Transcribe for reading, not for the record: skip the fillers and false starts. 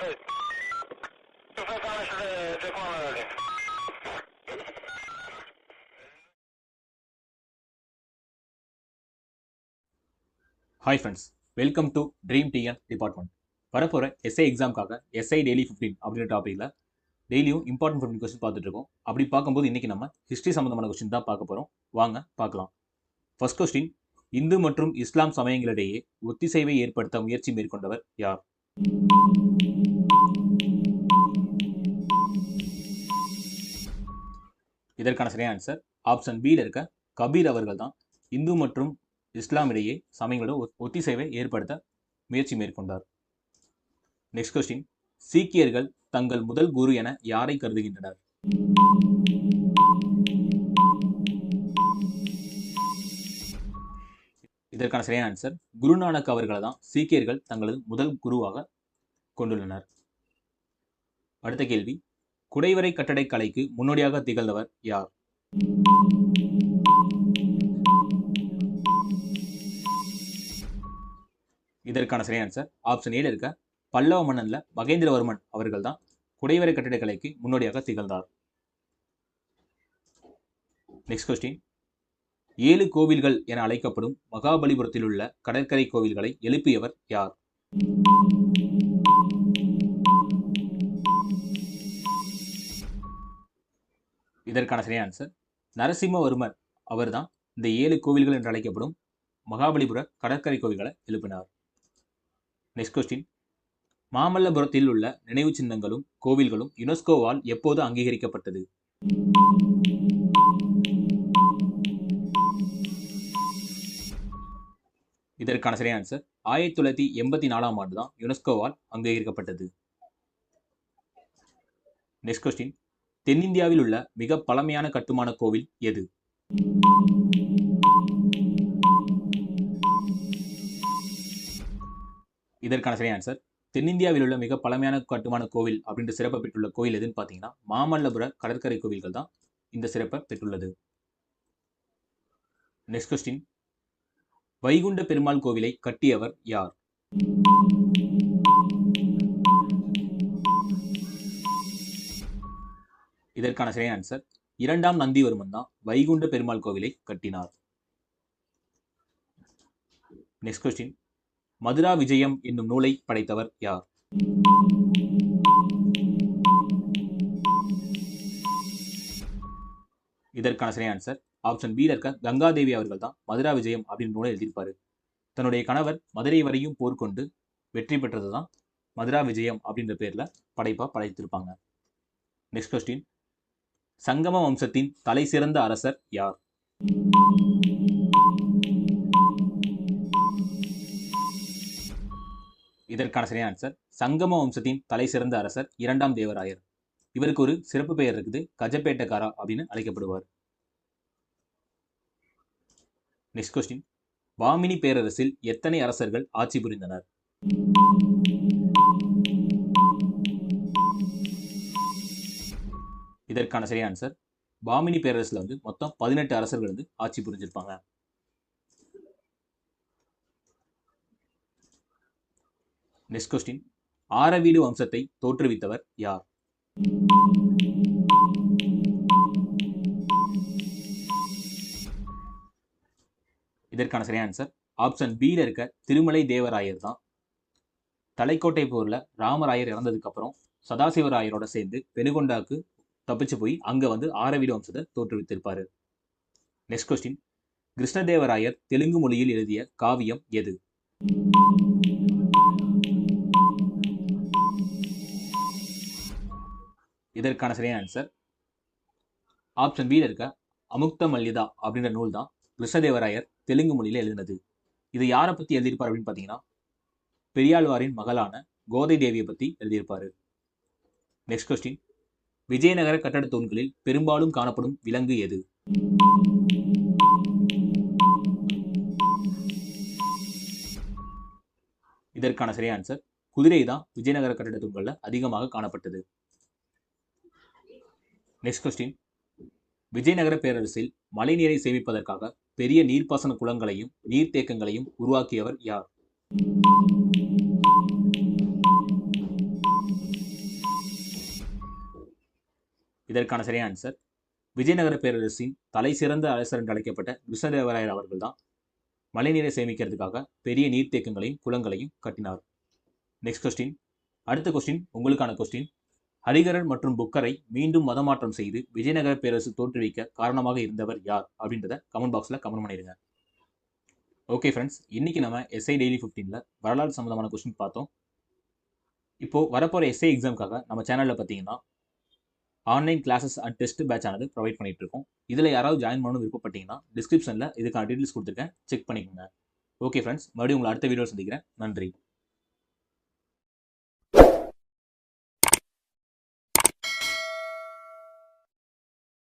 Hi friends, welcome to Dream TN Department. வரப்போற SI எக்ஸாம்காக SI daily 15 அப்படின்ற டாப்பிக்ல டெய்லியும் important 15 question பார்த்துட்டு இருக்கோம். அப்படி பார்க்கும்போது இன்னைக்கு நம்ம ஹிஸ்டரி சம்பந்தமான கொஸ்டின் தான் பார்க்க போறோம். வாங்க பார்க்கலாம். ஃபர்ஸ்ட் கொஸ்டின், இந்து மற்றும் இஸ்லாம் சமயங்களிடையே ஒத்திசைவை ஏற்படுத்த முயற்சி மேற்கொண்டவர் யார்? இதற்கான சரியான ஆன்சர் ஆப்ஷன் பியில் இருக்க கபீர் அவர்கள் தான் இந்து மற்றும் இஸ்லாம் இடையே சமயங்களோட ஒத்திசைவை ஏற்படுத்த முயற்சி மேற்கொண்டார். நெக்ஸ்ட் கொஸ்டின், சீக்கியர்கள் தங்கள் முதல் குரு என யாரை கருதுகின்றனர்? இதற்கான சரியான ஆன்சர் குருநானக் அவர்களை தான் சீக்கியர்கள் தங்களது முதல் குருவாக கொண்டுள்ளனர். அடுத்த கேள்வி, குடைவரை கட்டடக்கலைக்கு முன்னோடியாக திகழ்ந்தவர் யார்? இதற்கான சரியான ஆன்சர் ஆப்ஷன் ஏல இருக்க பல்லவ மன்னன்ல மகேந்திரவர்மன் அவர்கள் தான் குடைவரை கட்டிடக்கலைக்கு முன்னோடியாக திகழ்ந்தார். நெக்ஸ்ட் கொஸ்டின், 7 கோவில்கள் என அழைக்கப்படும் மகாபலிபுரத்தில் உள்ள கடற்கரை கோவில்களை எழுப்பியவர் யார்? இதற்கான சரியான ஆன்சர் நரசிம்மவர்மர் அவர் தான் இந்த 7 கோவில்கள் என்று அழைக்கப்படும் மகாபலிபுர கடற்கரை கோவில்களை எழுப்பினார். நெக்ஸ்ட் கொஸ்டின், மாமல்லபுரத்தில் உள்ள நினைவு சின்னங்களும் கோவில்களும் யுனெஸ்கோவால் எப்போது அங்கீகரிக்கப்பட்டது? இதற்கான சரியான ஆன்சர் 1984ஆம் ஆண்டு தான் யுனெஸ்கோவால் அங்கீகரிக்கப்பட்டது. நெக்ஸ்ட் கொஸ்டின், தென்னிந்தியாவில் உள்ள மிக பழமையான கட்டுமான கோவில் எது? இதற்கான சரியான ஆன்சர் தென்னிந்தியாவில் உள்ள மிக பழமையான கட்டுமான கோவில் அப்படின்ற சிறப்பை பெற்றுள்ள கோவில் எதுன்னு பார்த்தீங்கன்னா மாமல்லபுர கடற்கரை கோவில்கள் தான் இந்த சிறப்பை பெற்றுள்ளது. நெக்ஸ்ட் கொஸ்டின், வைகுண்ட பெருமாள் கோவிலை கட்டியவர் யார்? இதற்கான சரியான ஆன்சர் 2ஆம் நந்திவர்மன் தான் வைகுண்ட பெருமாள் கோவிலை கட்டினார். நெக்ஸ்ட் கொஸ்டின், மதுரா விஜயம் என்னும் நூலை படைத்தவர் யார்? இதற்கான சரியான ஆன்சர் ஆப்ஷன் பி இருக்க கங்காதேவி அவர்கள் தான் மதுரா விஜயம் அப்படின்னு நூலை எழுதியிருப்பாரு. தன்னுடைய கணவர் மதுரை வரையும் போர் கொண்டு வெற்றி பெற்றது தான் மதுரா விஜயம் அப்படின்ற பேர்ல படைப்பா படைத்திருப்பாங்க. நெக்ஸ்ட் கொஸ்டின், சங்கம வம்சத்தின் தலை சிறந்த அரசர் யார்? இதற்கான சரியான ஆன்சர் சங்கம வம்சத்தின் தலை சிறந்த அரசர் 2ஆம் தேவராயர். இவருக்கு ஒரு சிறப்பு பெயர் இருக்குது, கஜப்பேட்டக்காரா அப்படின்னு அழைக்கப்படுவார். நெக்ஸ்ட் கொஸ்டின், வாமினி பேரரசில் எத்தனை அரசர்கள் ஆட்சி புரிந்தனர்? இதற்கான சரியான ஆன்சர் வாமினி பேரரசுல மொத்தம் 18 அரசர்கள் ஆட்சி புரிஞ்சிருப்பாங்க. நெக்ஸ்ட் கொஸ்டின், ஆரவீடு வம்சத்தை தோற்றுவித்தவர் யார்? இதற்கான சரியான ஆன்சர் ஆப்ஷன் பியில் இருக்க திருமலை தேவராயர் தான். தலைக்கோட்டை போர்ல ராமராயர் இறந்ததுக்கு அப்புறம் சதாசிவராயரோட சேர்ந்து பெனுகொண்டாக்கு தப்பிச்சு போய் அங்க ஆரவீடு வம்சத்தை தோற்றுவித்திருப்பாரு. நெக்ஸ்ட் கொஸ்டின், கிருஷ்ணதேவராயர் தெலுங்கு மொழியில் எழுதிய காவியம் எது? இதற்கான சரியான ஆன்சர் ஆப்ஷன் பியில் இருக்க அமுக்த மல்லிதா அப்படின்ற நூல் தான் கிருஷ்ணதேவராயர் தெலுங்கு மொழியில எழுதினது. இது யாரை பத்தி எழுதியிருப்பார் அப்படின்னு பார்த்தீங்கன்னா பெரியாழ்வாரின் மகளான கோதை தேவியை பத்தி எழுதியிருப்பாரு. நெக்ஸ்ட் கொஸ்டின், விஜயநகர கட்டட தூண்களில் பெரும்பாலும் காணப்படும் விலங்கு எது? இதற்கான சரியான ஆன்சர் குதிரை தான் விஜயநகர கட்டட தூண்கள்ல அதிகமாக காணப்பட்டது. நெக்ஸ்ட் கொஸ்டின், விஜயநகர பேரரசில் மழைநீரை சேமிப்பதற்காக பெரிய நீர்ப்பாசன குளங்களையும் நீர்த்தேக்கங்களையும் உருவாக்கியவர் யார்? இதற்கான சரியான ஆன்சர் விஜயநகர பேரரசின் தலை சிறந்த அரசர் என்று அழைக்கப்பட்ட கிருஷ்ணதேவராயர் அவர்கள் தான் மழைநீரை சேமிக்கிறதுக்காக பெரிய நீர்த்தேக்கங்களையும் குளங்களையும் கட்டினார். Next question. அடுத்த கொஸ்டின் உங்களுக்கான கொஸ்டின். ஹரிகரன் மற்றும் புக்கரை மீண்டும் மதமாற்றம் செய்து விஜயநகர பேரரசு தோற்றுவிக்க காரணமாக இருந்தவர் யார் அப்படின்றத கமெண்ட் பாக்ஸில் கமெண்ட் பண்ணிடுங்க. ஓகே ஃப்ரெண்ட்ஸ், இன்னைக்கு நம்ம எஸ்ஐ டெய்லி 15ல வரலாறு சம்பந்தமான கொஸ்டின் பார்த்தோம். இப்போ வரப்போகிற எஸ்ஐ எக்ஸாமுக்காக நம்ம சேனலில் பார்த்தீங்கன்னா online classes and test batch ஆனது ப்ரொவைட் பண்ணிட்டு இருக்கோம். இதில் யாராவது ஜாயின் பண்ணணும் விருப்பப்பட்டீங்கன்னா டிஸ்கிரிப்ஷனில் இதுக்கான டீட்டெயில்ஸ் கொடுத்துருக்கேன், செக் பண்ணிக்கோங்க. ஓகே ஃப்ரெண்ட்ஸ், மறுபடியும் உங்களை அடுத்த வீடியோ சந்திக்கிறேன். நன்றி.